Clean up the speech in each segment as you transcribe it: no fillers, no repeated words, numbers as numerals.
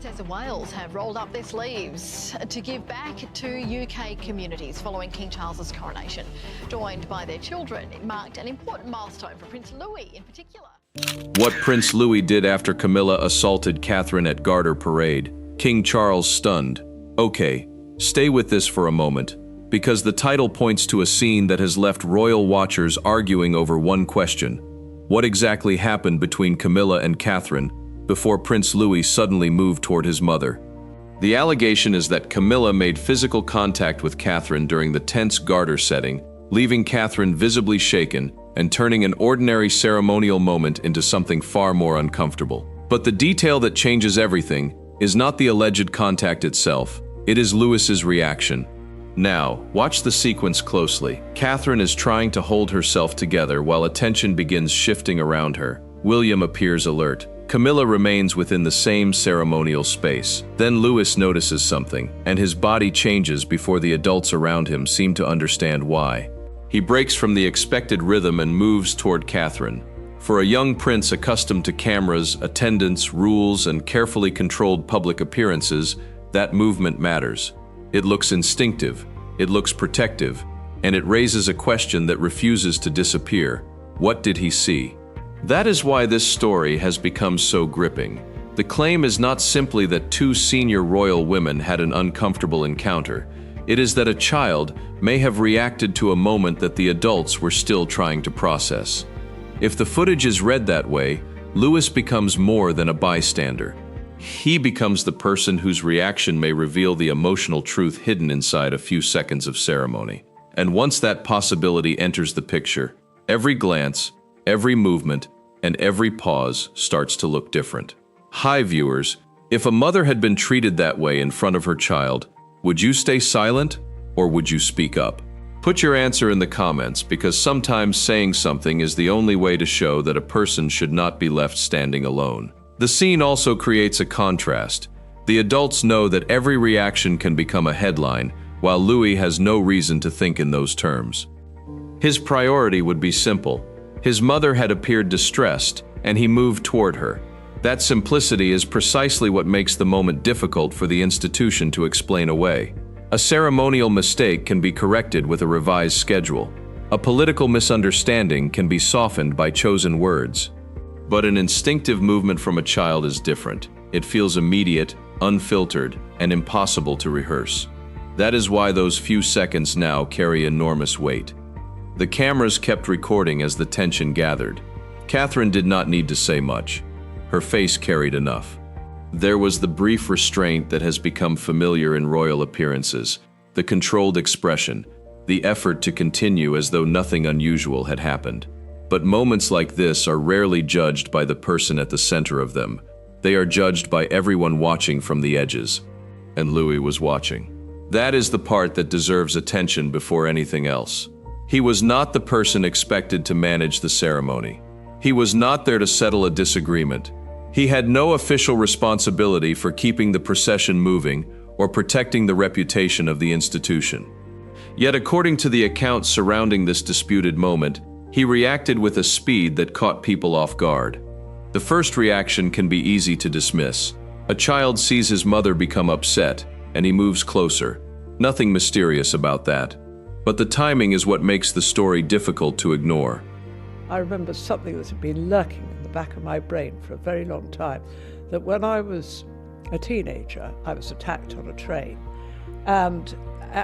Princess of Wales have rolled up their sleeves to give back to UK communities following King Charles's coronation. Joined by their children, it marked an important milestone for Prince Louis in particular. What Prince Louis did after Camilla assaulted Catherine at Garter parade. King Charles stunned. Okay, stay with this for a moment, because the title points to a scene that has left royal watchers arguing over one question. What exactly happened between Camilla and Catherine before Prince Louis suddenly moved toward his mother? The allegation is that Camilla made physical contact with Catherine during the tense Garter setting, leaving Catherine visibly shaken and turning an ordinary ceremonial moment into something far more uncomfortable. But the detail that changes everything is not the alleged contact itself, it is Louis's reaction. Now, watch the sequence closely. Catherine is trying to hold herself together while attention begins shifting around her. William appears alert. Camilla remains within the same ceremonial space. Then Louis notices something, and his body changes before the adults around him seem to understand why. He breaks from the expected rhythm and moves toward Catherine. For a young prince accustomed to cameras, attendance, rules, and carefully controlled public appearances, that movement matters. It looks instinctive, it looks protective, and it raises a question that refuses to disappear. What did he see? That is why this story has become so gripping. The claim is not simply that two senior royal women had an uncomfortable encounter. It is that a child may have reacted to a moment that the adults were still trying to process. If the footage is read that way, Louis becomes more than a bystander. He becomes the person whose reaction may reveal the emotional truth hidden inside a few seconds of ceremony. And once that possibility enters the picture, every glance, every movement, and every pause starts to look different. Hi viewers, if a mother had been treated that way in front of her child, would you stay silent or would you speak up? Put your answer in the comments, because sometimes saying something is the only way to show that a person should not be left standing alone. The scene also creates a contrast. The adults know that every reaction can become a headline, while Louis has no reason to think in those terms. His priority would be simple. His mother had appeared distressed, and he moved toward her. That simplicity is precisely what makes the moment difficult for the institution to explain away. A ceremonial mistake can be corrected with a revised schedule. A political misunderstanding can be softened by chosen words. But an instinctive movement from a child is different. It feels immediate, unfiltered, and impossible to rehearse. That is why those few seconds now carry enormous weight. The cameras kept recording as the tension gathered. Catherine did not need to say much. Her face carried enough. There was the brief restraint that has become familiar in royal appearances, the controlled expression, the effort to continue as though nothing unusual had happened. But moments like this are rarely judged by the person at the center of them. They are judged by everyone watching from the edges. And Louis was watching. That is the part that deserves attention before anything else. He was not the person expected to manage the ceremony. He was not there to settle a disagreement. He had no official responsibility for keeping the procession moving or protecting the reputation of the institution. Yet, according to the accounts surrounding this disputed moment, he reacted with a speed that caught people off guard. The first reaction can be easy to dismiss. A child sees his mother become upset, and he moves closer. Nothing mysterious about that. But the timing is what makes the story difficult to ignore. I remember something that had been lurking in the back of my brain for a very long time, that when I was a teenager, I was attacked on a train. And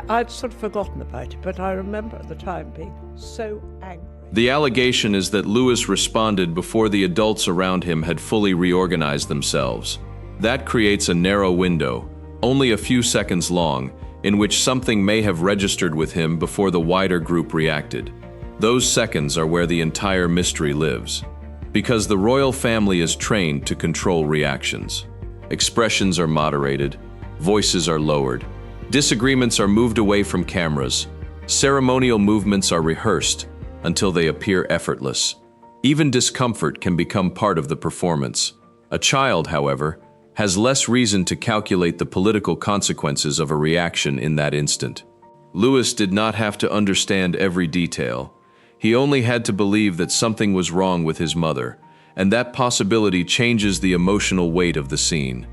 I'd sort of forgotten about it, but I remember at the time being so angry. The allegation is that Louis responded before the adults around him had fully reorganized themselves. That creates a narrow window, only a few seconds long, in which something may have registered with him before the wider group reacted. Those seconds are where the entire mystery lives. Because the royal family is trained to control reactions. Expressions are moderated, voices are lowered, disagreements are moved away from cameras, ceremonial movements are rehearsed until they appear effortless. Even discomfort can become part of the performance. A child, however, has less reason to calculate the political consequences of a reaction in that instant. Louis did not have to understand every detail. He only had to believe that something was wrong with his mother, and that possibility changes the emotional weight of the scene.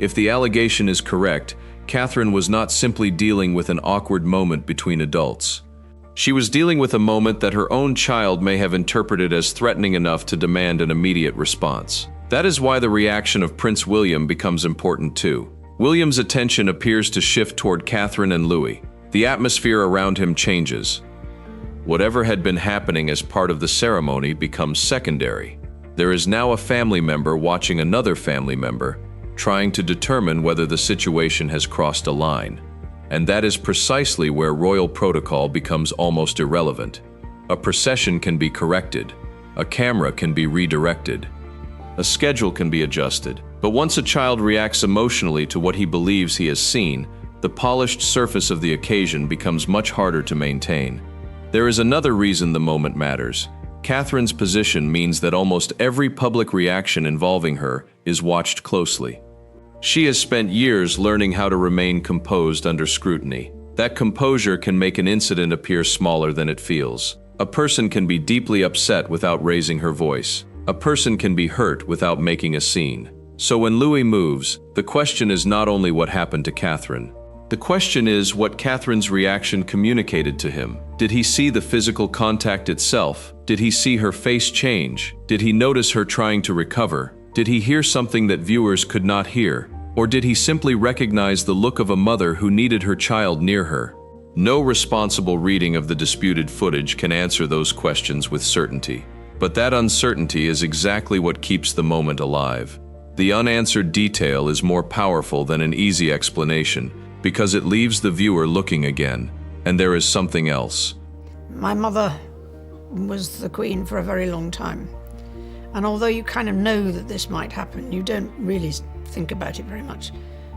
If the allegation is correct, Catherine was not simply dealing with an awkward moment between adults. She was dealing with a moment that her own child may have interpreted as threatening enough to demand an immediate response. That is why the reaction of Prince William becomes important too. William's attention appears to shift toward Catherine and Louis. The atmosphere around him changes. Whatever had been happening as part of the ceremony becomes secondary. There is now a family member watching another family member, trying to determine whether the situation has crossed a line. And that is precisely where royal protocol becomes almost irrelevant. A procession can be corrected. A camera can be redirected. A schedule can be adjusted. But once a child reacts emotionally to what he believes he has seen, the polished surface of the occasion becomes much harder to maintain. There is another reason the moment matters. Catherine's position means that almost every public reaction involving her is watched closely. She has spent years learning how to remain composed under scrutiny. That composure can make an incident appear smaller than it feels. A person can be deeply upset without raising her voice. A person can be hurt without making a scene. So when Louis moves, the question is not only what happened to Catherine. The question is what Catherine's reaction communicated to him. Did he see the physical contact itself? Did he see her face change? Did he notice her trying to recover? Did he hear something that viewers could not hear? Or did he simply recognize the look of a mother who needed her child near her? No responsible reading of the disputed footage can answer those questions with certainty. But that uncertainty is exactly what keeps the moment alive. The unanswered detail is more powerful than an easy explanation because it leaves the viewer looking again, and there is something else. My mother was the queen for a very long time. And although you kind of know that this might happen, you don't really think about it very much.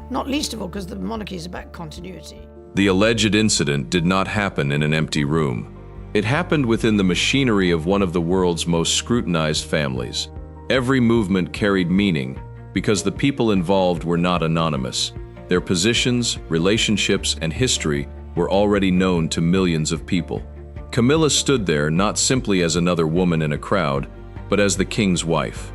Not least of all because the monarchy is about continuity. The alleged incident did not happen in an empty room. It happened within the machinery of one of the world's most scrutinized families. Every movement carried meaning because the people involved were not anonymous. Their positions, relationships, and history were already known to millions of people. Camilla stood there not simply as another woman in a crowd, but as the king's wife.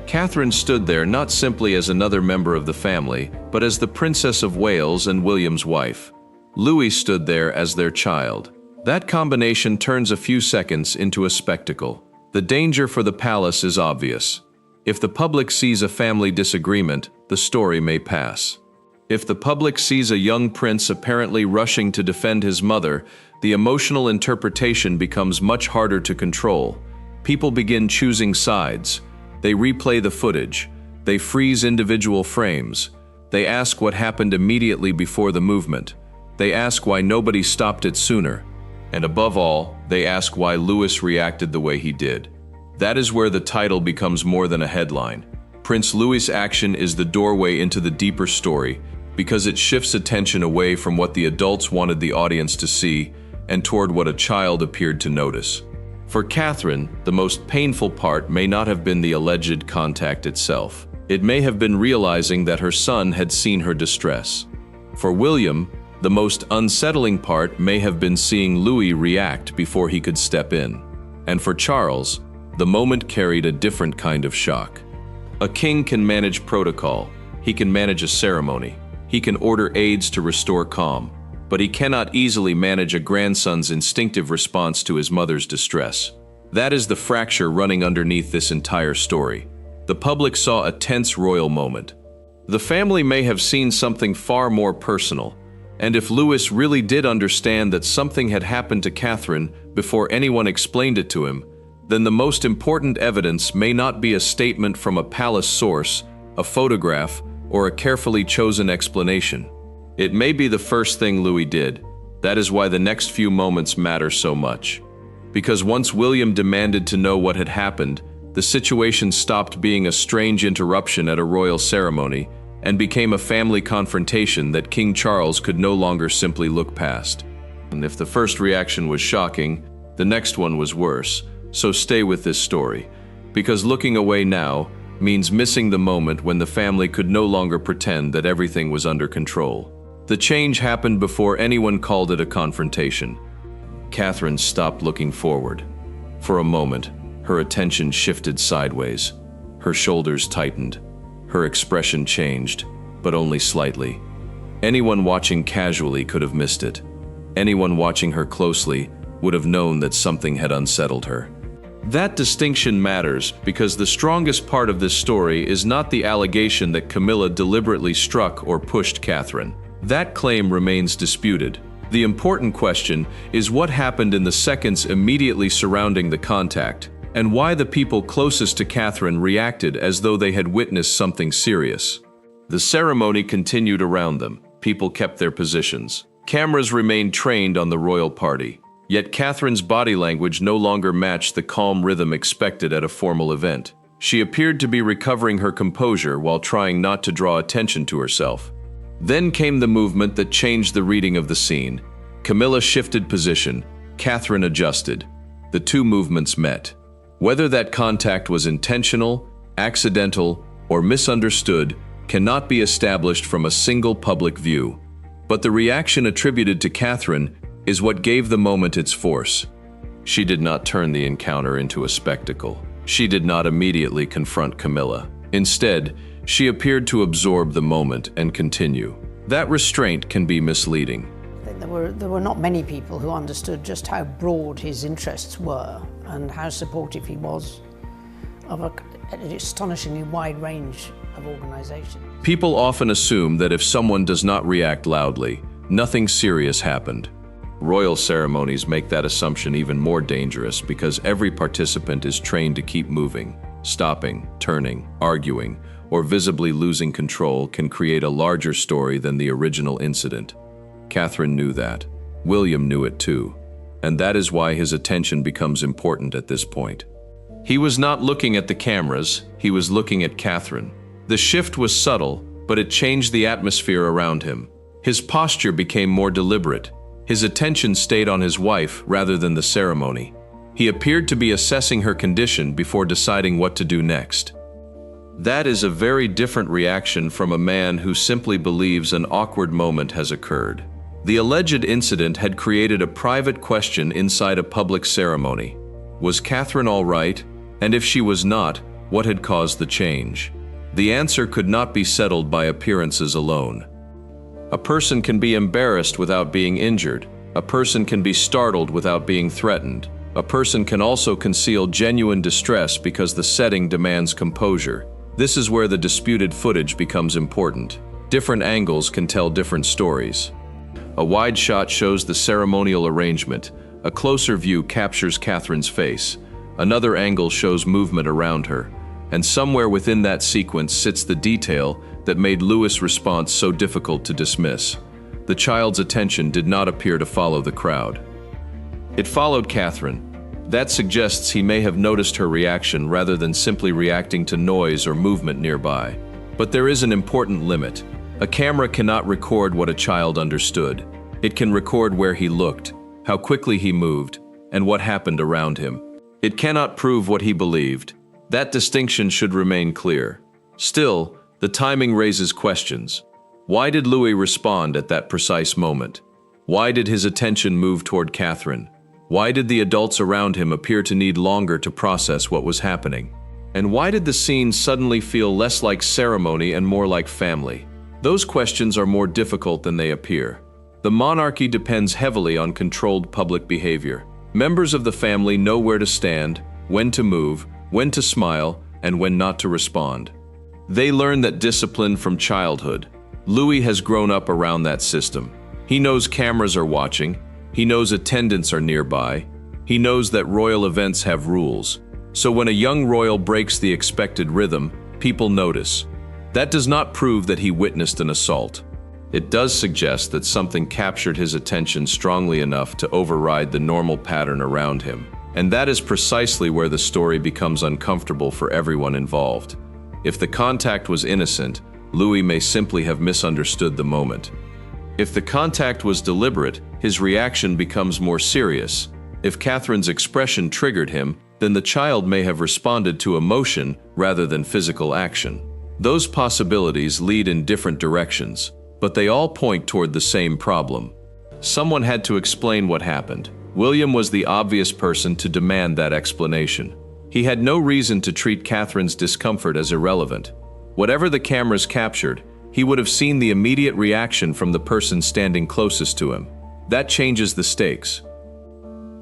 Catherine stood there not simply as another member of the family, but as the Princess of Wales and William's wife. Louis stood there as their child. That combination turns a few seconds into a spectacle. The danger for the palace is obvious. If the public sees a family disagreement, the story may pass. If the public sees a young prince apparently rushing to defend his mother, the emotional interpretation becomes much harder to control. People begin choosing sides. They replay the footage. They freeze individual frames. They ask what happened immediately before the movement. They ask why nobody stopped it sooner. And above all, they ask why Louis reacted the way he did. That is where the title becomes more than a headline. Prince Louis' action is the doorway into the deeper story because it shifts attention away from what the adults wanted the audience to see and toward what a child appeared to notice. For Catherine, the most painful part may not have been the alleged contact itself. It may have been realizing that her son had seen her distress. For William, the most unsettling part may have been seeing Louis react before he could step in. And for Charles, the moment carried a different kind of shock. A king can manage protocol. He can manage a ceremony. He can order aides to restore calm. But he cannot easily manage a grandson's instinctive response to his mother's distress. That is the fracture running underneath this entire story. The public saw a tense royal moment. The family may have seen something far more personal, and if Louis really did understand that something had happened to Catherine before anyone explained it to him, then the most important evidence may not be a statement from a palace source, a photograph, or a carefully chosen explanation. It may be the first thing Louis did. That is why the next few moments matter so much. Because once William demanded to know what had happened, the situation stopped being a strange interruption at a royal ceremony and became a family confrontation that King Charles could no longer simply look past. And if the first reaction was shocking, the next one was worse. So stay with this story, because looking away now means missing the moment when the family could no longer pretend that everything was under control. The change happened before anyone called it a confrontation. Catherine stopped looking forward. For a moment, her attention shifted sideways. Her shoulders tightened. Her expression changed. but only slightly. Anyone watching casually could have missed it. Anyone watching her closely would have known that something had unsettled her. That distinction matters because the strongest part of this story is not the allegation that Camilla deliberately struck or pushed Catherine. That claim remains disputed. The important question is what happened in the seconds immediately surrounding the contact, and why the people closest to Catherine reacted as though they had witnessed something serious. The ceremony continued around them. People kept their positions. Cameras remained trained on the royal party. Yet Catherine's body language no longer matched the calm rhythm expected at a formal event. She appeared to be recovering her composure while trying not to draw attention to herself. Then came the movement that changed the reading of the scene. Camilla shifted position. Catherine adjusted. The two movements met. Whether that contact was intentional, accidental, or misunderstood cannot be established from a single public view. But the reaction attributed to Catherine is what gave the moment its force. She did not turn the encounter into a spectacle. She did not immediately confront Camilla. Instead, she appeared to absorb the moment and continue. That restraint can be misleading. There were not many people who understood just how broad his interests were and how supportive he was of an astonishingly wide range of organizations. People often assume that if someone does not react loudly, nothing serious happened. Royal ceremonies make that assumption even more dangerous because every participant is trained to keep moving. Stopping, turning, arguing, or visibly losing control can create a larger story than the original incident. Catherine knew that. William knew it too. And that is why his attention becomes important at this point. He was not looking at the cameras, he was looking at Catherine. The shift was subtle, but it changed the atmosphere around him. His posture became more deliberate. His attention stayed on his wife rather than the ceremony. He appeared to be assessing her condition before deciding what to do next. That is a very different reaction from a man who simply believes an awkward moment has occurred. The alleged incident had created a private question inside a public ceremony. Was Catherine all right? And if she was not, what had caused the change? The answer could not be settled by appearances alone. A person can be embarrassed without being injured. A person can be startled without being threatened. A person can also conceal genuine distress because the setting demands composure. This is where the disputed footage becomes important. Different angles can tell different stories. A wide shot shows the ceremonial arrangement. A closer view captures Catherine's face. Another angle shows movement around her. And somewhere within that sequence sits the detail that made Louis' response so difficult to dismiss. The child's attention did not appear to follow the crowd. It followed Catherine. That suggests he may have noticed her reaction rather than simply reacting to noise or movement nearby. But there is an important limit. A camera cannot record what a child understood. It can record where he looked, how quickly he moved, and what happened around him. It cannot prove what he believed. That distinction should remain clear. Still, the timing raises questions. Why did Louis respond at that precise moment? Why did his attention move toward Catherine? Why did the adults around him appear to need longer to process what was happening? And why did the scene suddenly feel less like ceremony and more like family? Those questions are more difficult than they appear. The monarchy depends heavily on controlled public behavior. Members of the family know where to stand, when to move, when to smile, and when not to respond. They learn that discipline from childhood. Louis has grown up around that system. He knows cameras are watching. He knows attendants are nearby. He knows that royal events have rules. So when a young royal breaks the expected rhythm, people notice. That does not prove that he witnessed an assault. It does suggest that something captured his attention strongly enough to override the normal pattern around him. And that is precisely where the story becomes uncomfortable for everyone involved. If the contact was innocent, Louis may simply have misunderstood the moment. If the contact was deliberate, his reaction becomes more serious. If Catherine's expression triggered him, then the child may have responded to emotion rather than physical action. Those possibilities lead in different directions, but they all point toward the same problem. Someone had to explain what happened. William was the obvious person to demand that explanation. He had no reason to treat Catherine's discomfort as irrelevant. Whatever the cameras captured, he would have seen the immediate reaction from the person standing closest to him. That changes the stakes.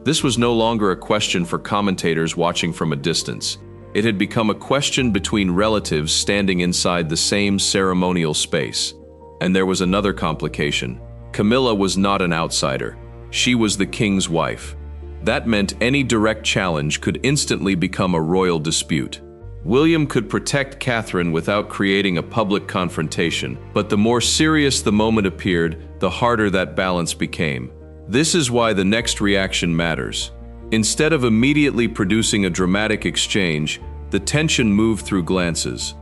This was no longer a question for commentators watching from a distance. It had become a question between relatives standing inside the same ceremonial space. And there was another complication. Camilla was not an outsider. She was the king's wife. That meant any direct challenge could instantly become a royal dispute. William could protect Catherine without creating a public confrontation, but the more serious the moment appeared, the harder that balance became. This is why the next reaction matters. Instead of immediately producing a dramatic exchange, the tension moved through glances.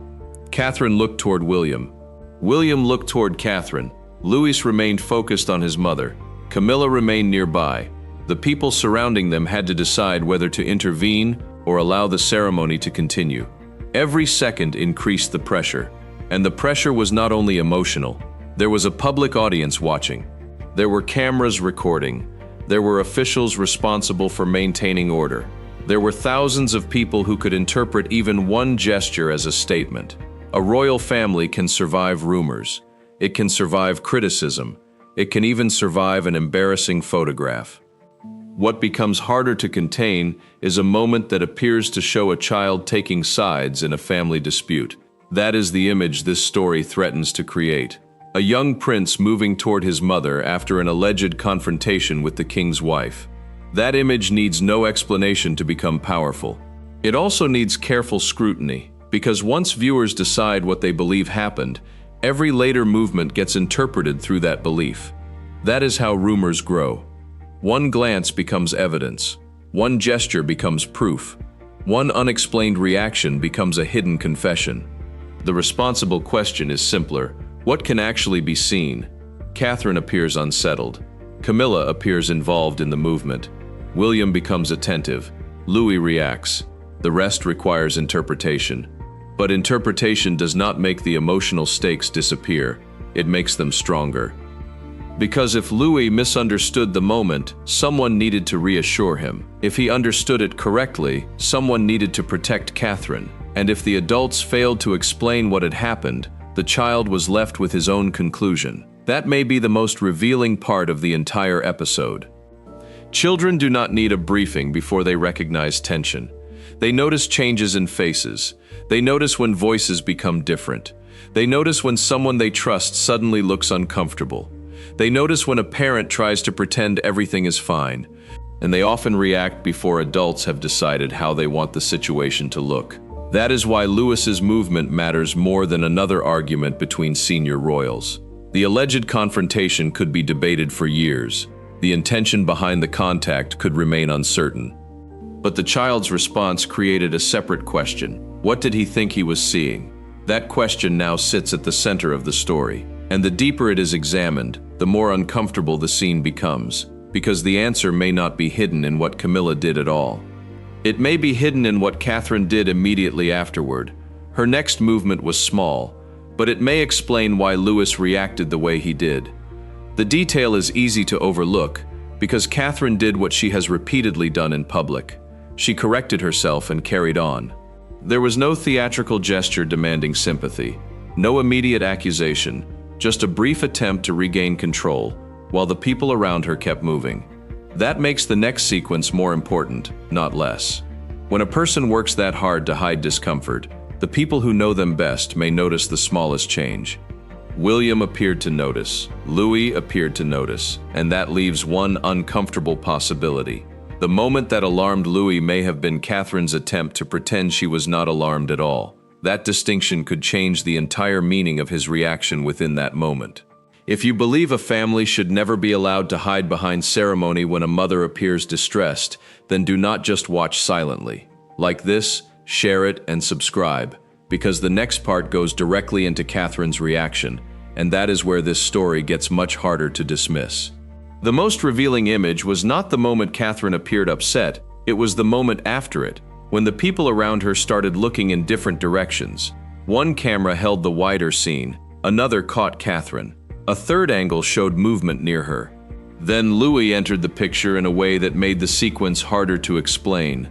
Catherine looked toward William. William looked toward Catherine. Louis remained focused on his mother. Camilla remained nearby. The people surrounding them had to decide whether to intervene or allow the ceremony to continue. Every second increased the pressure. And the pressure was not only emotional. There was a public audience watching. There were cameras recording. There were officials responsible for maintaining order. There were thousands of people who could interpret even one gesture as a statement. A royal family can survive rumors. It can survive criticism. It can even survive an embarrassing photograph. What becomes harder to contain is a moment that appears to show a child taking sides in a family dispute. That is the image this story threatens to create. A young prince moving toward his mother after an alleged confrontation with the king's wife. That image needs no explanation to become powerful. It also needs careful scrutiny, because once viewers decide what they believe happened, every later movement gets interpreted through that belief. That is how rumors grow. One glance becomes evidence. One gesture becomes proof. One unexplained reaction becomes a hidden confession. The responsible question is simpler. What can actually be seen? Catherine appears unsettled. Camilla appears involved in the movement. William becomes attentive. Louis reacts. The rest requires interpretation. But interpretation does not make the emotional stakes disappear. It makes them stronger. Because if Louis misunderstood the moment, someone needed to reassure him. If he understood it correctly, someone needed to protect Catherine. And if the adults failed to explain what had happened, the child was left with his own conclusion. That may be the most revealing part of the entire episode. Children do not need a briefing before they recognize tension. They notice changes in faces. They notice when voices become different. They notice when someone they trust suddenly looks uncomfortable. They notice when a parent tries to pretend everything is fine. And they often react before adults have decided how they want the situation to look. That is why Louis's movement matters more than another argument between senior royals. The alleged confrontation could be debated for years. The intention behind the contact could remain uncertain. But the child's response created a separate question. What did he think he was seeing? That question now sits at the center of the story. And the deeper it is examined, the more uncomfortable the scene becomes, because the answer may not be hidden in what Camilla did at all. It may be hidden in what Catherine did immediately afterward. Her next movement was small, but it may explain why Louis reacted the way he did. The detail is easy to overlook, because Catherine did what she has repeatedly done in public. She corrected herself and carried on. There was no theatrical gesture demanding sympathy, no immediate accusation, just a brief attempt to regain control, while the people around her kept moving. That makes the next sequence more important, not less. When a person works that hard to hide discomfort, the people who know them best may notice the smallest change. William appeared to notice, Louis appeared to notice, and that leaves one uncomfortable possibility. The moment that alarmed Louis may have been Catherine's attempt to pretend she was not alarmed at all. That distinction could change the entire meaning of his reaction within that moment. If you believe a family should never be allowed to hide behind ceremony when a mother appears distressed, then do not just watch silently. Like this, share it and subscribe, because the next part goes directly into Catherine's reaction, and that is where this story gets much harder to dismiss. The most revealing image was not the moment Catherine appeared upset, it was the moment after it, when the people around her started looking in different directions. One camera held the wider scene, another caught Catherine. A third angle showed movement near her. Then Louis entered the picture in a way that made the sequence harder to explain.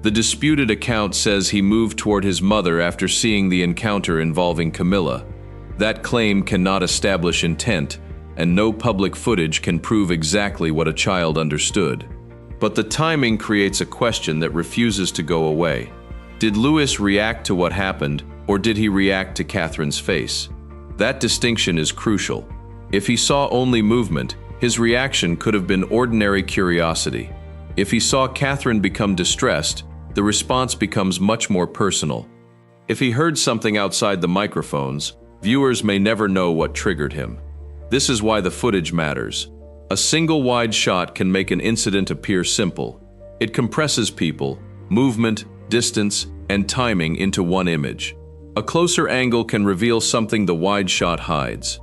The disputed account says he moved toward his mother after seeing the encounter involving Camilla. That claim cannot establish intent, and no public footage can prove exactly what a child understood. But the timing creates a question that refuses to go away. Did Lewis react to what happened, or did he react to Catherine's face? That distinction is crucial. If he saw only movement, his reaction could have been ordinary curiosity. If he saw Catherine become distressed, the response becomes much more personal. If he heard something outside the microphones, viewers may never know what triggered him. This is why the footage matters. A single wide shot can make an incident appear simple. It compresses people, movement, distance, and timing into one image. A closer angle can reveal something the wide shot hides.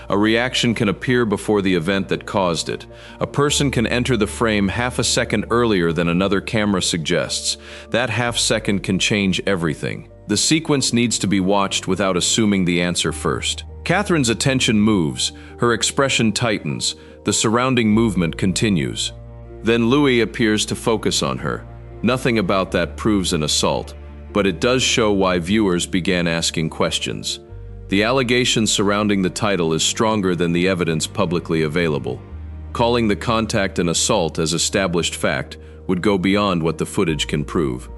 A reaction can appear before the event that caused it. A person can enter the frame half a second earlier than another camera suggests. That half second can change everything. The sequence needs to be watched without assuming the answer first. Catherine's attention moves, her expression tightens, the surrounding movement continues. Then Louis appears to focus on her. Nothing about that proves an assault, but it does show why viewers began asking questions. The allegation surrounding the title is stronger than the evidence publicly available. Calling the contact an assault as established fact would go beyond what the footage can prove.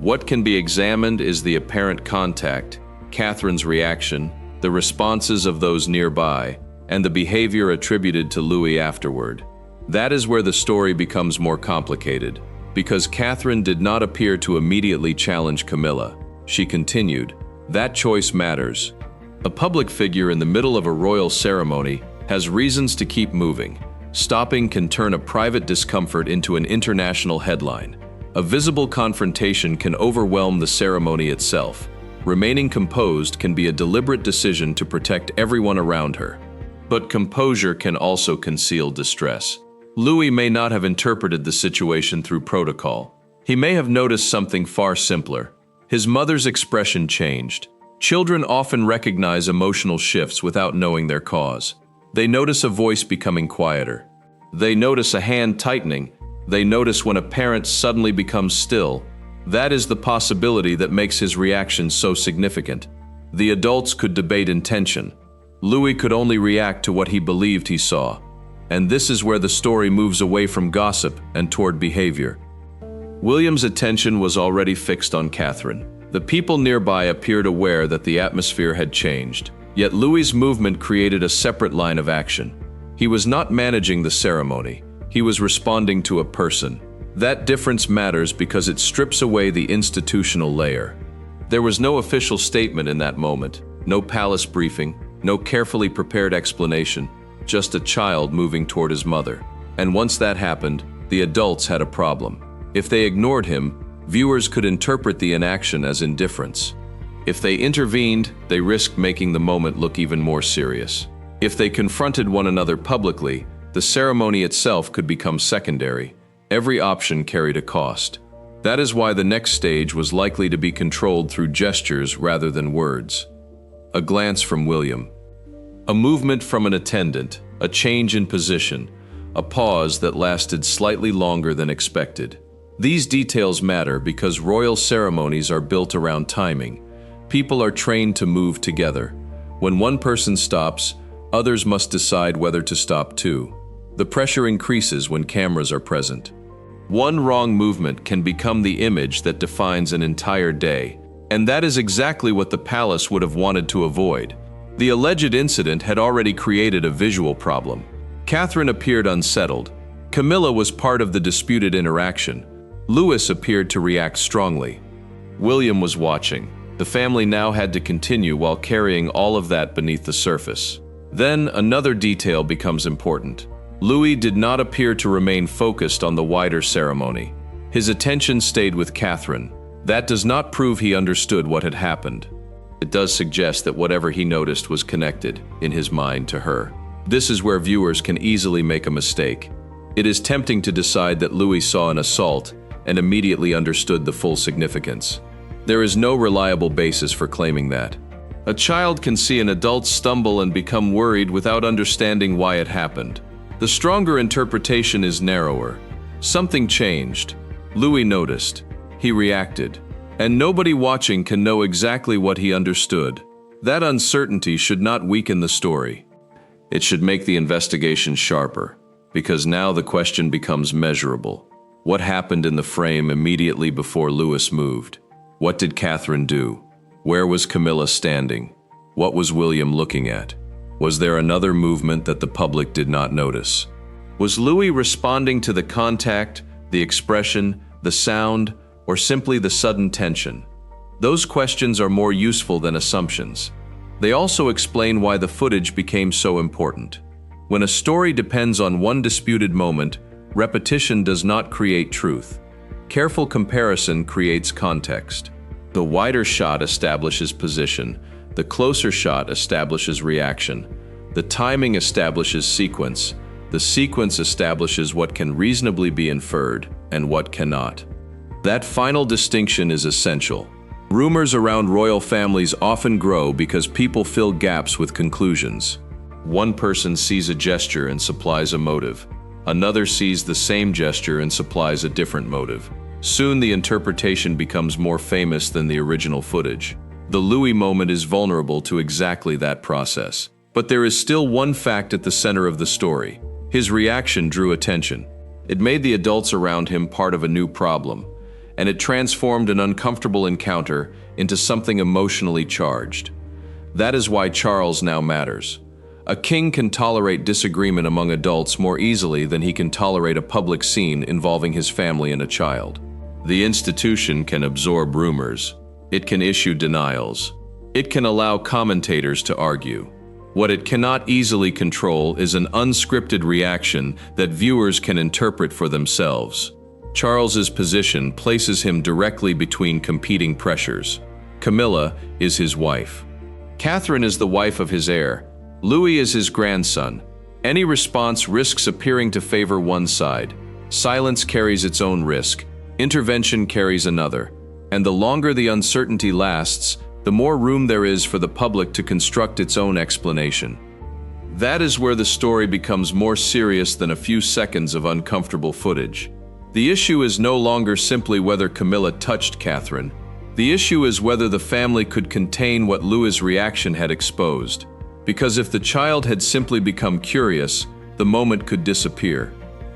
What can be examined is the apparent contact, Catherine's reaction, the responses of those nearby, and the behavior attributed to Louis afterward. That is where the story becomes more complicated, because Catherine did not appear to immediately challenge Camilla. She continued, "That choice matters." A public figure in the middle of a royal ceremony has reasons to keep moving. Stopping can turn a private discomfort into an international headline. A visible confrontation can overwhelm the ceremony itself. Remaining composed can be a deliberate decision to protect everyone around her. But composure can also conceal distress. Louis may not have interpreted the situation through protocol. He may have noticed something far simpler. His mother's expression changed. Children often recognize emotional shifts without knowing their cause. They notice a voice becoming quieter. They notice a hand tightening. They notice when a parent suddenly becomes still. That is the possibility that makes his reaction so significant. The adults could debate intention. Louis could only react to what he believed he saw. And this is where the story moves away from gossip and toward behavior. William's attention was already fixed on Catherine. The people nearby appeared aware that the atmosphere had changed. Yet Louis's movement created a separate line of action. He was not managing the ceremony. He was responding to a person. That difference matters because it strips away the institutional layer. There was no official statement in that moment, no palace briefing, no carefully prepared explanation, just a child moving toward his mother. And once that happened, the adults had a problem. If they ignored him, viewers could interpret the inaction as indifference. If they intervened, they risked making the moment look even more serious. If they confronted one another publicly, the ceremony itself could become secondary. Every option carried a cost. That is why the next stage was likely to be controlled through gestures rather than words. A glance from William. A movement from an attendant, a change in position, a pause that lasted slightly longer than expected. These details matter because royal ceremonies are built around timing. People are trained to move together. When one person stops, others must decide whether to stop too. The pressure increases when cameras are present. One wrong movement can become the image that defines an entire day. And that is exactly what the palace would have wanted to avoid. The alleged incident had already created a visual problem. Catherine appeared unsettled. Camilla was part of the disputed interaction. Louis appeared to react strongly. William was watching. The family now had to continue while carrying all of that beneath the surface. Then another detail becomes important. Louis did not appear to remain focused on the wider ceremony. His attention stayed with Catherine. That does not prove he understood what had happened. It does suggest that whatever he noticed was connected, in his mind, to her. This is where viewers can easily make a mistake. It is tempting to decide that Louis saw an assault and immediately understood the full significance. There is no reliable basis for claiming that. A child can see an adult stumble and become worried without understanding why it happened. The stronger interpretation is narrower. Something changed. Louis noticed. He reacted. And nobody watching can know exactly what he understood. That uncertainty should not weaken the story. It should make the investigation sharper, because now the question becomes measurable. What happened in the frame immediately before Louis moved? What did Catherine do? Where was Camilla standing? What was William looking at? Was there another movement that the public did not notice? Was Louis responding to the contact, the expression, the sound, or simply the sudden tension? Those questions are more useful than assumptions. They also explain why the footage became so important. When a story depends on one disputed moment, repetition does not create truth. Careful comparison creates context. The wider shot establishes position. The closer shot establishes reaction. The timing establishes sequence. The sequence establishes what can reasonably be inferred and what cannot. That final distinction is essential. Rumors around royal families often grow because people fill gaps with conclusions. One person sees a gesture and supplies a motive. Another sees the same gesture and supplies a different motive. Soon the interpretation becomes more famous than the original footage. The Louis moment is vulnerable to exactly that process. But there is still one fact at the center of the story. His reaction drew attention. It made the adults around him part of a new problem, and it transformed an uncomfortable encounter into something emotionally charged. That is why Charles now matters. A king can tolerate disagreement among adults more easily than he can tolerate a public scene involving his family and a child. The institution can absorb rumors. It can issue denials. It can allow commentators to argue. What it cannot easily control is an unscripted reaction that viewers can interpret for themselves. Charles's position places him directly between competing pressures. Camilla is his wife. Catherine is the wife of his heir. Louis is his grandson. Any response risks appearing to favor one side. Silence carries its own risk. Intervention carries another. And the longer the uncertainty lasts, the more room there is for the public to construct its own explanation. That is where the story becomes more serious than a few seconds of uncomfortable footage. The issue is no longer simply whether Camilla touched Catherine. The issue is whether the family could contain what Louis' reaction had exposed. Because if the child had simply become curious, the moment could disappear.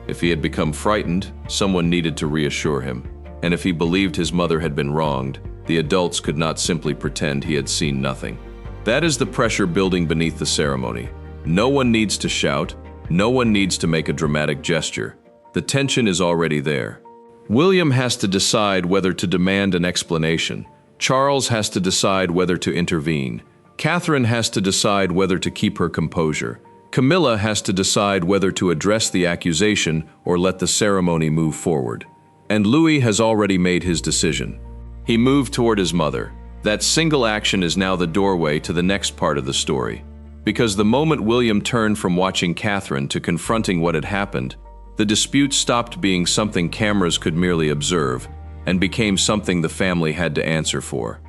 If he had become frightened, someone needed to reassure him. And if he believed his mother had been wronged, the adults could not simply pretend he had seen nothing. That is the pressure building beneath the ceremony. No one needs to shout. No one needs to make a dramatic gesture. The tension is already there. William has to decide whether to demand an explanation. Charles has to decide whether to intervene. Catherine has to decide whether to keep her composure. Camilla has to decide whether to address the accusation or let the ceremony move forward. And Louis has already made his decision. He moved toward his mother. That single action is now the doorway to the next part of the story. Because the moment William turned from watching Catherine to confronting what had happened, the dispute stopped being something cameras could merely observe and became something the family had to answer for.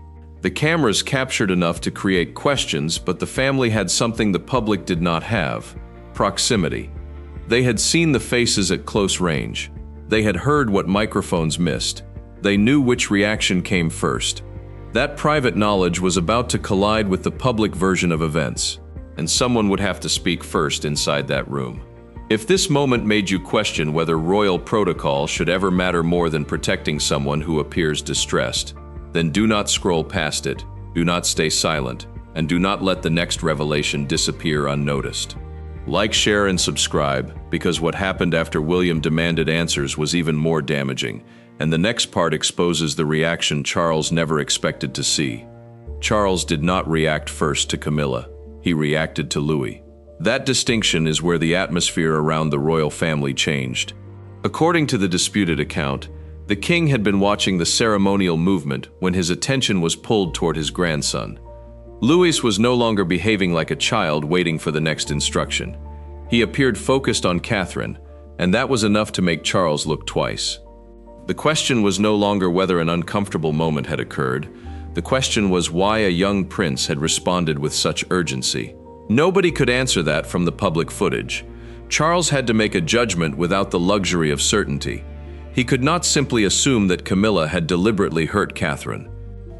The cameras captured enough to create questions, but the family had something the public did not have: proximity. They had seen the faces at close range. They had heard what microphones missed. They knew which reaction came first. That private knowledge was about to collide with the public version of events, and someone would have to speak first inside that room. If this moment made you question whether royal protocol should ever matter more than protecting someone who appears distressed, then do not scroll past it, do not stay silent, and do not let the next revelation disappear unnoticed. Like, share, and subscribe, because what happened after William demanded answers was even more damaging, and the next part exposes the reaction Charles never expected to see. Charles did not react first to Camilla. He reacted to Louis. That distinction is where the atmosphere around the royal family changed. According to the disputed account, the king had been watching the ceremonial movement when his attention was pulled toward his grandson. Louis was no longer behaving like a child waiting for the next instruction. He appeared focused on Catherine, and that was enough to make Charles look twice. The question was no longer whether an uncomfortable moment had occurred. The question was why a young prince had responded with such urgency. Nobody could answer that from the public footage. Charles had to make a judgment without the luxury of certainty. He could not simply assume that Camilla had deliberately hurt Catherine.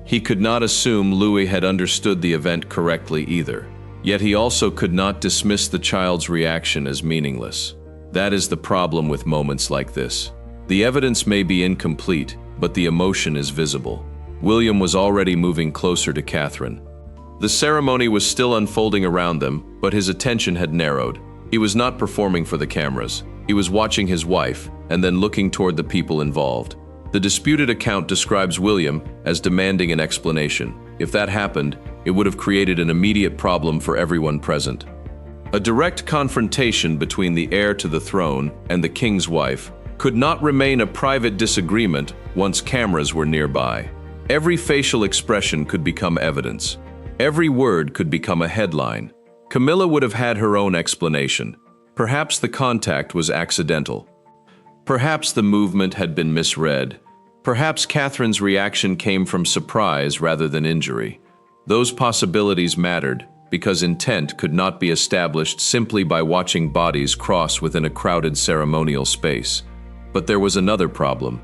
He could not assume Louis had understood the event correctly either. Yet he also could not dismiss the child's reaction as meaningless. That is the problem with moments like this. The evidence may be incomplete, but the emotion is visible. William was already moving closer to Catherine. The ceremony was still unfolding around them, but his attention had narrowed. He was not performing for the cameras. He was watching his wife, and then looking toward the people involved. The disputed account describes William as demanding an explanation. If that happened, it would have created an immediate problem for everyone present. A direct confrontation between the heir to the throne and the king's wife could not remain a private disagreement once cameras were nearby. Every facial expression could become evidence. Every word could become a headline. Camilla would have had her own explanation. Perhaps the contact was accidental. Perhaps the movement had been misread. Perhaps Catherine's reaction came from surprise rather than injury. Those possibilities mattered because intent could not be established simply by watching bodies cross within a crowded ceremonial space. But there was another problem.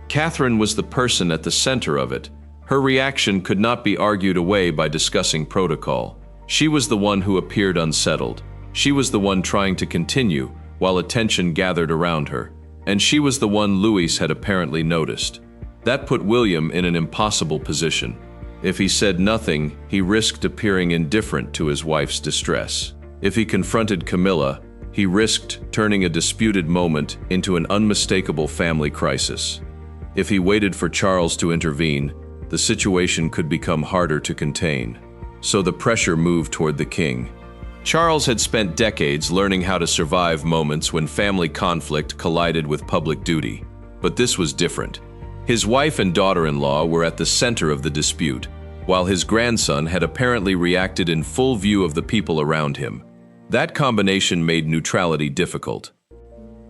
Catherine was the person at the center of it. Her reaction could not be argued away by discussing protocol. She was the one who appeared unsettled. She was the one trying to continue while attention gathered around her. And she was the one Louis had apparently noticed. That put William in an impossible position. If he said nothing, he risked appearing indifferent to his wife's distress. If he confronted Camilla, he risked turning a disputed moment into an unmistakable family crisis. If he waited for Charles to intervene, the situation could become harder to contain. So the pressure moved toward the king. Charles had spent decades learning how to survive moments when family conflict collided with public duty. But this was different. His wife and daughter-in-law were at the center of the dispute, while his grandson had apparently reacted in full view of the people around him. That combination made neutrality difficult.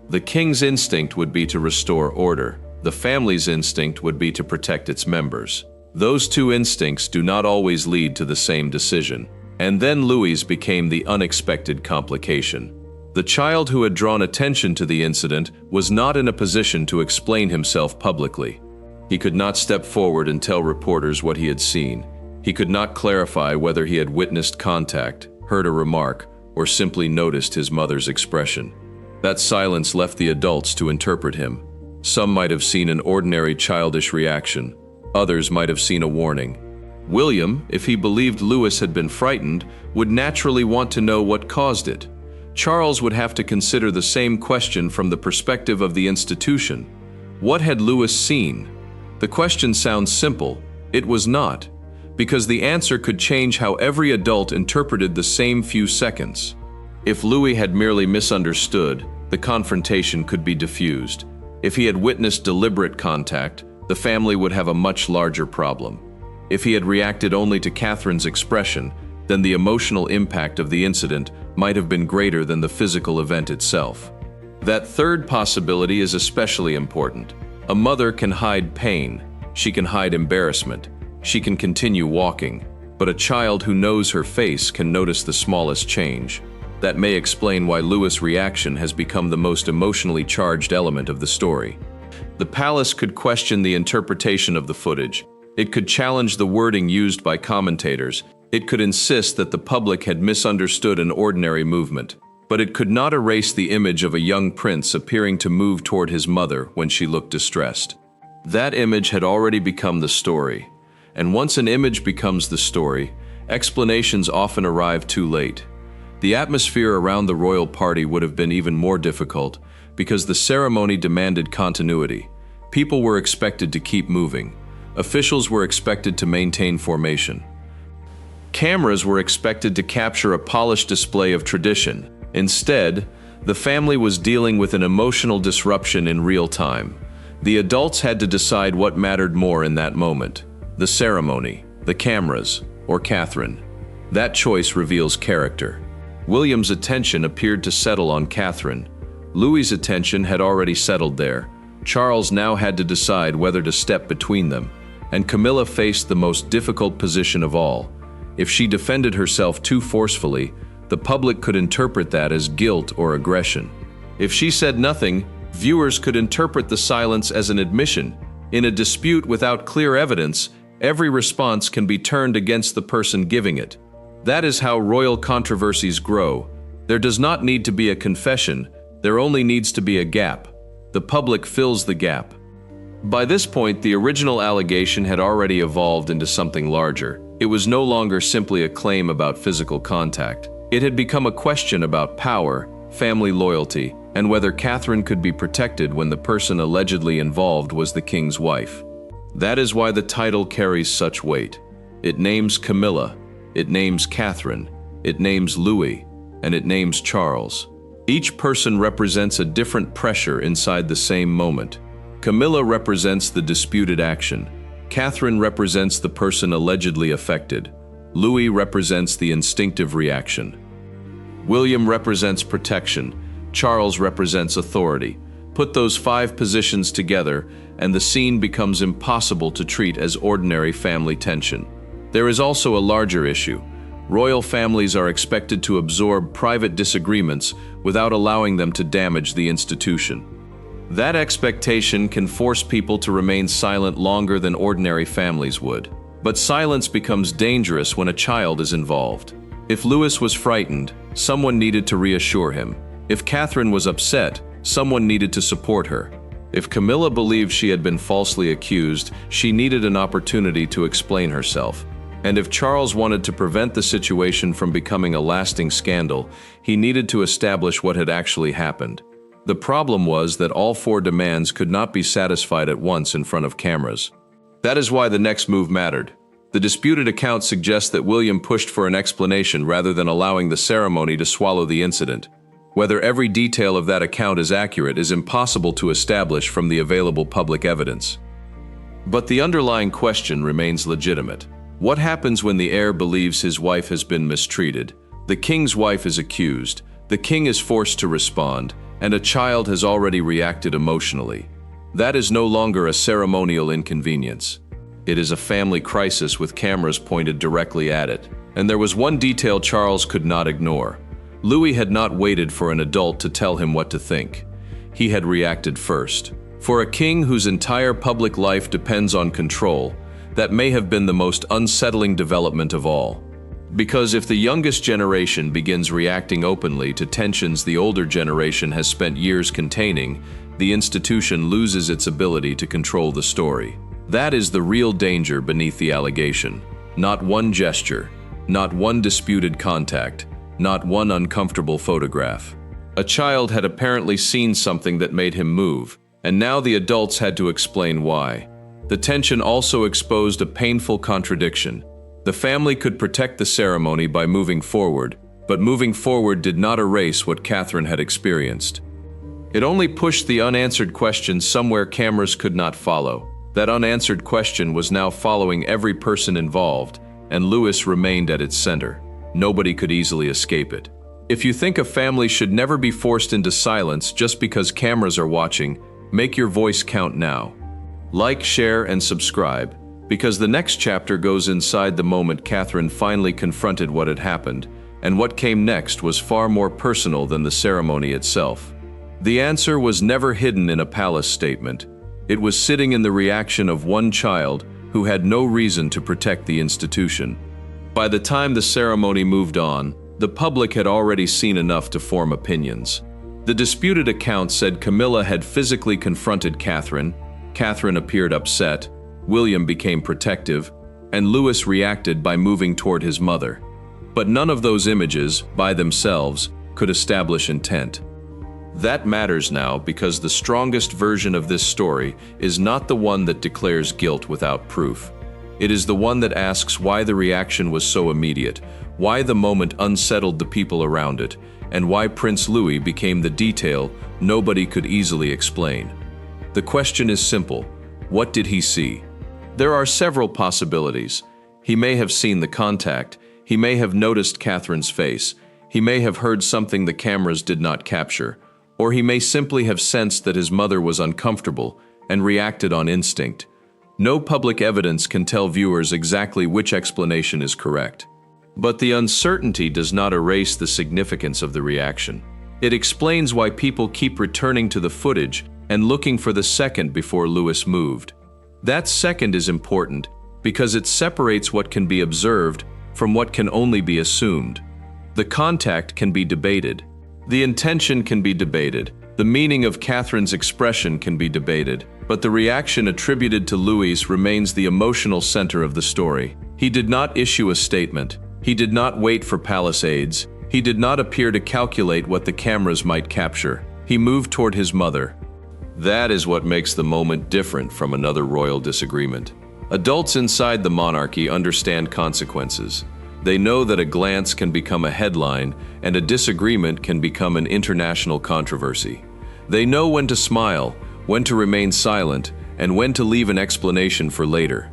The king's instinct would be to restore order. The family's instinct would be to protect its members. Those two instincts do not always lead to the same decision. And then Louis became the unexpected complication. The child who had drawn attention to the incident was not in a position to explain himself publicly. He could not step forward and tell reporters what he had seen. He could not clarify whether he had witnessed contact, heard a remark, or simply noticed his mother's expression. That silence left the adults to interpret him. Some might have seen an ordinary childish reaction. Others might have seen a warning. William, if he believed Louis had been frightened, would naturally want to know what caused it. Charles would have to consider the same question from the perspective of the institution. What had Louis seen? The question sounds simple. It was not, because the answer could change how every adult interpreted the same few seconds. If Louis had merely misunderstood, the confrontation could be diffused. If he had witnessed deliberate contact, the family would have a much larger problem. If he had reacted only to Catherine's expression, then the emotional impact of the incident might have been greater than the physical event itself. That third possibility is especially important. A mother can hide pain. She can hide embarrassment. She can continue walking. But a child who knows her face can notice the smallest change. That may explain why Louis' reaction has become the most emotionally charged element of the story. The palace could question the interpretation of the footage. It could challenge the wording used by commentators. It could insist that the public had misunderstood an ordinary movement. But it could not erase the image of a young prince appearing to move toward his mother when she looked distressed. That image had already become the story. And once an image becomes the story, explanations often arrive too late. The atmosphere around the royal party would have been even more difficult because the ceremony demanded continuity. People were expected to keep moving. Officials were expected to maintain formation. Cameras were expected to capture a polished display of tradition. Instead, the family was dealing with an emotional disruption in real time. The adults had to decide what mattered more in that moment: the ceremony, the cameras, or Catherine. That choice reveals character. William's attention appeared to settle on Catherine. Louis's attention had already settled there. Charles now had to decide whether to step between them. And Camilla faced the most difficult position of all. If she defended herself too forcefully, the public could interpret that as guilt or aggression. If she said nothing, viewers could interpret the silence as an admission. In a dispute without clear evidence, Every response can be turned against the person giving it. That is how royal controversies grow. There does not need to be a confession, there only needs to be a gap. The public fills the gap. By this point, the original allegation had already evolved into something larger. It was no longer simply a claim about physical contact. It had become a question about power, family loyalty, and whether Catherine could be protected when the person allegedly involved was the king's wife. That is why the title carries such weight. It names Camilla, it names Catherine, it names Louis, and it names Charles. Each person represents a different pressure inside the same moment. Camilla represents the disputed action. Catherine represents the person allegedly affected. Louis represents the instinctive reaction. William represents protection. Charles represents authority. Put those 5 positions together, and the scene becomes impossible to treat as ordinary family tension. There is also a larger issue. Royal families are expected to absorb private disagreements without allowing them to damage the institution. That expectation can force people to remain silent longer than ordinary families would. But silence becomes dangerous when a child is involved. If Louis was frightened, someone needed to reassure him. If Catherine was upset, someone needed to support her. If Camilla believed she had been falsely accused, she needed an opportunity to explain herself. And if Charles wanted to prevent the situation from becoming a lasting scandal, he needed to establish what had actually happened. The problem was that all 4 demands could not be satisfied at once in front of cameras. That is why the next move mattered. The disputed account suggests that William pushed for an explanation rather than allowing the ceremony to swallow the incident. Whether every detail of that account is accurate is impossible to establish from the available public evidence. But the underlying question remains legitimate. What happens when the heir believes his wife has been mistreated? The king's wife is accused, the king is forced to respond, and a child has already reacted emotionally. That is no longer a ceremonial inconvenience. It is a family crisis with cameras pointed directly at it. And there was one detail Charles could not ignore. Louis had not waited for an adult to tell him what to think. He had reacted first. For a king whose entire public life depends on control, that may have been the most unsettling development of all. Because if the youngest generation begins reacting openly to tensions the older generation has spent years containing, the institution loses its ability to control the story. That is the real danger beneath the allegation. Not one gesture, not one disputed contact, not one uncomfortable photograph. A child had apparently seen something that made him move, and now the adults had to explain why. The tension also exposed a painful contradiction. The family could protect the ceremony by moving forward, but moving forward did not erase what Catherine had experienced. It only pushed the unanswered question somewhere cameras could not follow. That unanswered question was now following every person involved, and Louis remained at its center. Nobody could easily escape it. If you think a family should never be forced into silence just because cameras are watching, make your voice count now. Like, share, and subscribe, because the next chapter goes inside the moment Catherine finally confronted what had happened, and what came next was far more personal than the ceremony itself. The answer was never hidden in a palace statement. It was sitting in the reaction of one child who had no reason to protect the institution. By the time the ceremony moved on, the public had already seen enough to form opinions. The disputed account said Camilla had physically confronted Catherine, Catherine appeared upset, William became protective, and Louis reacted by moving toward his mother. But none of those images, by themselves, could establish intent. That matters now because the strongest version of this story is not the one that declares guilt without proof. It is the one that asks why the reaction was so immediate, why the moment unsettled the people around it, and why Prince Louis became the detail nobody could easily explain. The question is simple: what did he see? There are several possibilities. He may have seen the contact, he may have noticed Catherine's face, he may have heard something the cameras did not capture, or he may simply have sensed that his mother was uncomfortable and reacted on instinct. No public evidence can tell viewers exactly which explanation is correct. But the uncertainty does not erase the significance of the reaction. It explains why people keep returning to the footage and looking for the second before Louis moved. That second is important because it separates what can be observed from what can only be assumed. The contact can be debated. The intention can be debated. The meaning of Catherine's expression can be debated. But the reaction attributed to Louis remains the emotional center of the story. He did not issue a statement. He did not wait for palisades. He did not appear to calculate what the cameras might capture. He moved toward his mother. That is what makes the moment different from another royal disagreement. Adults inside the monarchy understand consequences. They know that a glance can become a headline and a disagreement can become an international controversy. They know when to smile, when to remain silent, and when to leave an explanation for later.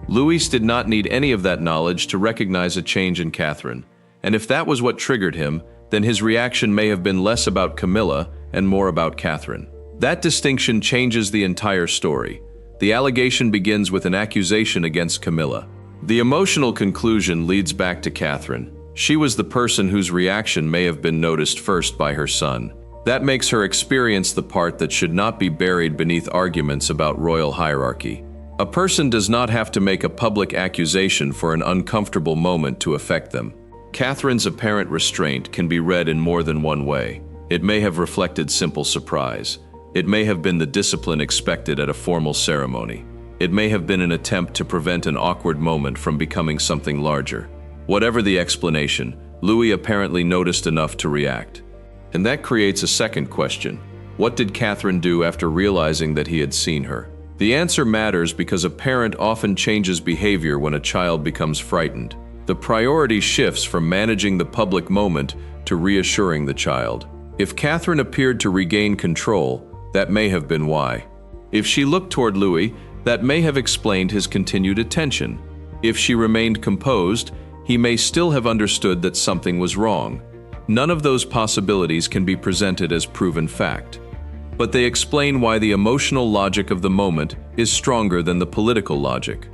Louis did not need any of that knowledge to recognize a change in Catherine, and if that was what triggered him, then his reaction may have been less about Camilla and more about Catherine. That distinction changes the entire story. The allegation begins with an accusation against Camilla. The emotional conclusion leads back to Catherine. She was the person whose reaction may have been noticed first by her son. That makes her experience the part that should not be buried beneath arguments about royal hierarchy. A person does not have to make a public accusation for an uncomfortable moment to affect them. Catherine's apparent restraint can be read in more than one way. It may have reflected simple surprise. It may have been the discipline expected at a formal ceremony. It may have been an attempt to prevent an awkward moment from becoming something larger. Whatever the explanation, Louis apparently noticed enough to react. And that creates a second question. What did Catherine do after realizing that he had seen her? The answer matters because a parent often changes behavior when a child becomes frightened. The priority shifts from managing the public moment to reassuring the child. If Catherine appeared to regain control, that may have been why. If she looked toward Louis, that may have explained his continued attention. If she remained composed, he may still have understood that something was wrong. None of those possibilities can be presented as proven fact. But they explain why the emotional logic of the moment is stronger than the political logic.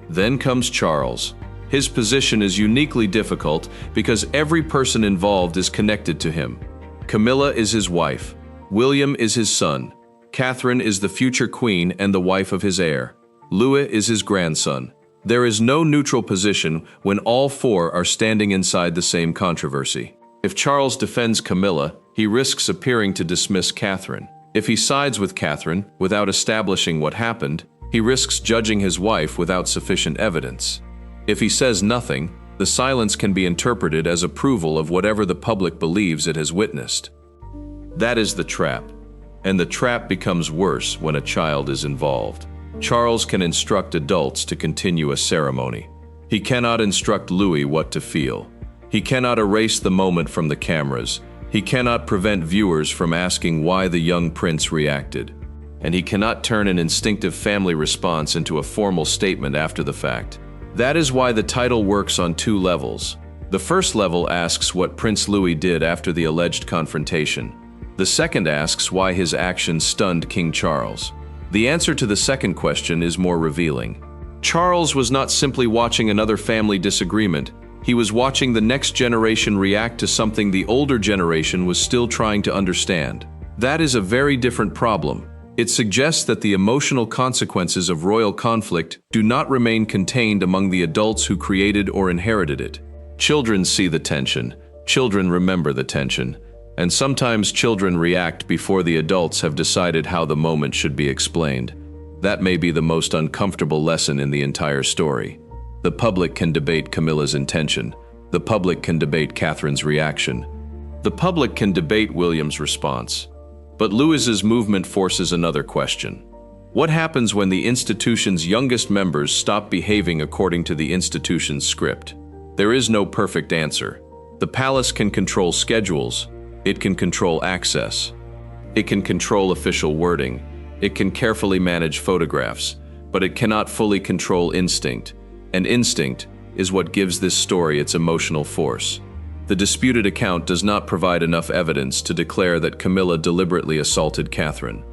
Then comes Charles. His position is uniquely difficult because every person involved is connected to him. Camilla is his wife. William is his son. Catherine is the future queen and the wife of his heir. Louis is his grandson. There is no neutral position when all four are standing inside the same controversy. If Charles defends Camilla, he risks appearing to dismiss Catherine. If he sides with Catherine without establishing what happened, he risks judging his wife without sufficient evidence. If he says nothing, the silence can be interpreted as approval of whatever the public believes it has witnessed. That is the trap. And the trap becomes worse when a child is involved. Charles can instruct adults to continue a ceremony. He cannot instruct Louis what to feel. He cannot erase the moment from the cameras. He cannot prevent viewers from asking why the young prince reacted. And he cannot turn an instinctive family response into a formal statement after the fact. That is why the title works on two levels. The first level asks what Prince Louis did after the alleged confrontation. The second asks why his actions stunned King Charles. The answer to the second question is more revealing. Charles was not simply watching another family disagreement. He was watching the next generation react to something the older generation was still trying to understand. That is a very different problem. It suggests that the emotional consequences of royal conflict do not remain contained among the adults who created or inherited it. Children see the tension. Children remember the tension. And sometimes children react before the adults have decided how the moment should be explained. That may be the most uncomfortable lesson in the entire story. The public can debate Camilla's intention. The public can debate Catherine's reaction. The public can debate William's response. But Louis's movement forces another question. What happens when the institution's youngest members stop behaving according to the institution's script? There is no perfect answer. The palace can control schedules. It can control access. It can control official wording. It can carefully manage photographs, but it cannot fully control instinct. And instinct is what gives this story its emotional force. The disputed account does not provide enough evidence to declare that Camilla deliberately assaulted Catherine.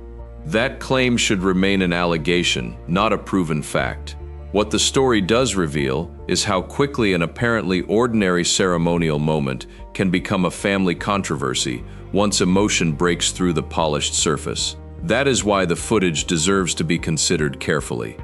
That claim should remain an allegation, not a proven fact. What the story does reveal is how quickly an apparently ordinary ceremonial moment can become a family controversy once emotion breaks through the polished surface. That is why the footage deserves to be considered carefully.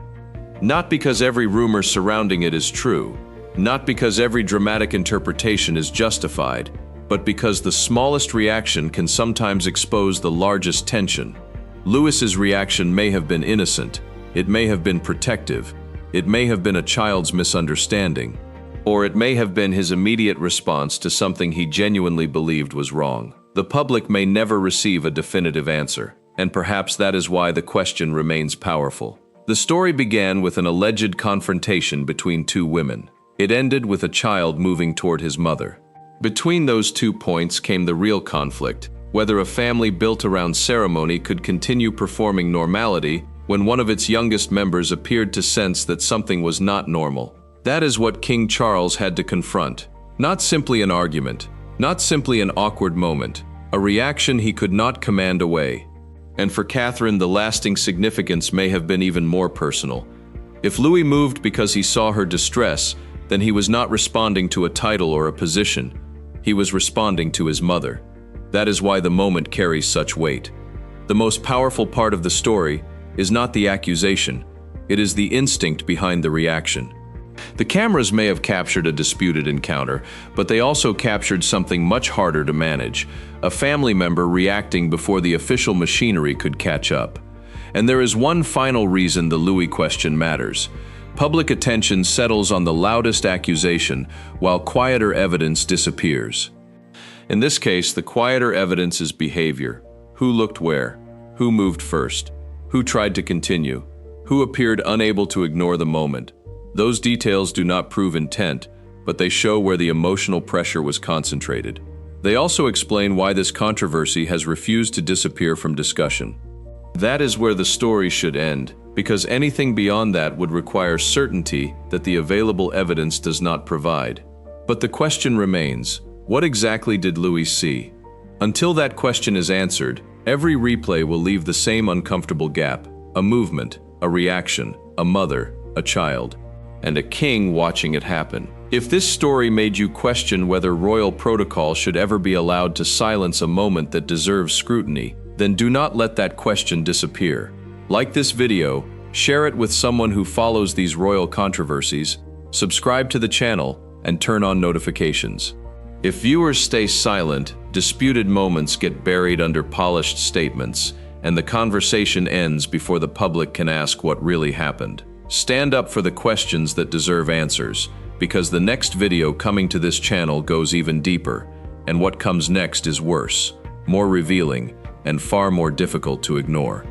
Not because every rumor surrounding it is true, not because every dramatic interpretation is justified, but because the smallest reaction can sometimes expose the largest tension. Lewis's reaction may have been innocent, it may have been protective, it may have been a child's misunderstanding, or it may have been his immediate response to something he genuinely believed was wrong. The public may never receive a definitive answer, and perhaps that is why the question remains powerful. The story began with an alleged confrontation between two women. It ended with a child moving toward his mother. Between those 2 points came the real conflict, whether a family built around ceremony could continue performing normality when one of its youngest members appeared to sense that something was not normal. That is what King Charles had to confront. Not simply an argument, not simply an awkward moment, a reaction he could not command away. And for Catherine, the lasting significance may have been even more personal. If Louis moved because he saw her distress, then he was not responding to a title or a position. He was responding to his mother. That is why the moment carries such weight. The most powerful part of the story is not the accusation, it is the instinct behind the reaction. The cameras may have captured a disputed encounter, but they also captured something much harder to manage, a family member reacting before the official machinery could catch up. And there is one final reason the Louis question matters. Public attention settles on the loudest accusation, while quieter evidence disappears. In this case, the quieter evidence is behavior. Who looked where? Who moved first? Who tried to continue? Who appeared unable to ignore the moment? Those details do not prove intent, but they show where the emotional pressure was concentrated. They also explain why this controversy has refused to disappear from discussion. That is where the story should end, because anything beyond that would require certainty that the available evidence does not provide. But the question remains, what exactly did Louis see? Until that question is answered, every replay will leave the same uncomfortable gap: a movement, a reaction, a mother, a child, and a king watching it happen. If this story made you question whether royal protocol should ever be allowed to silence a moment that deserves scrutiny, then do not let that question disappear. Like this video, share it with someone who follows these royal controversies, subscribe to the channel, and turn on notifications. If viewers stay silent, disputed moments get buried under polished statements, and the conversation ends before the public can ask what really happened. Stand up for the questions that deserve answers, because the next video coming to this channel goes even deeper, and what comes next is worse, more revealing, and far more difficult to ignore.